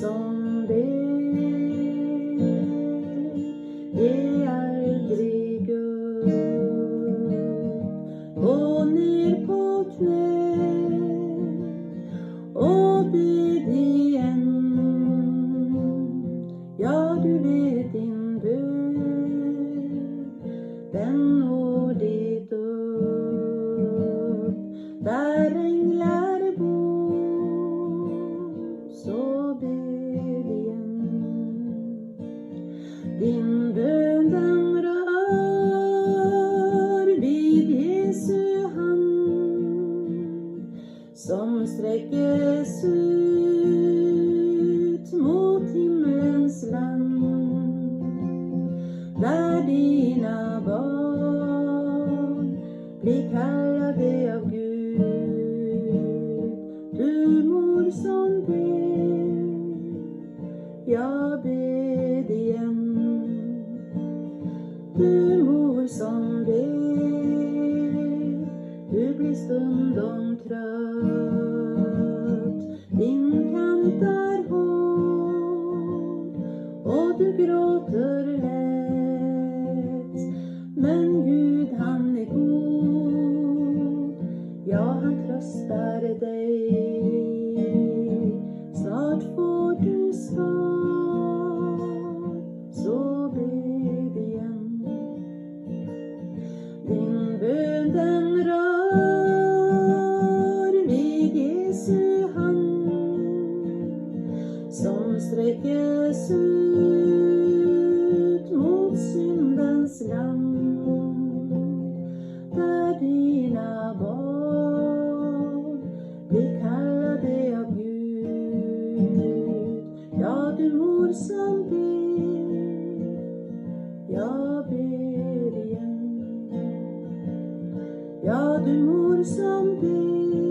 som ber, ge aldrig upp. Gå ner på knä och bed igen. Ja, du vet din bön, den når dit upp. Där änglar bor, så bed igen. Din bön den rör vid Jesu hand, som sträckes ut mot himlens land. Där dina barn blir kallade av Gud. Du mor som ber, jag bed igen. Du mor som ber, du blir stundom trött. Din kamp är hård och du gråter lätt. Men Gud han är god, ja han tröstar dig. Snart får du svar, så bed igen. Din bön den rör vid Jesu hand, som sträckes ut mot syndens land. Där dina barn blir kallade av Gud. Ja, du mor som ber, jag ber igen. Ja, du mor som ber,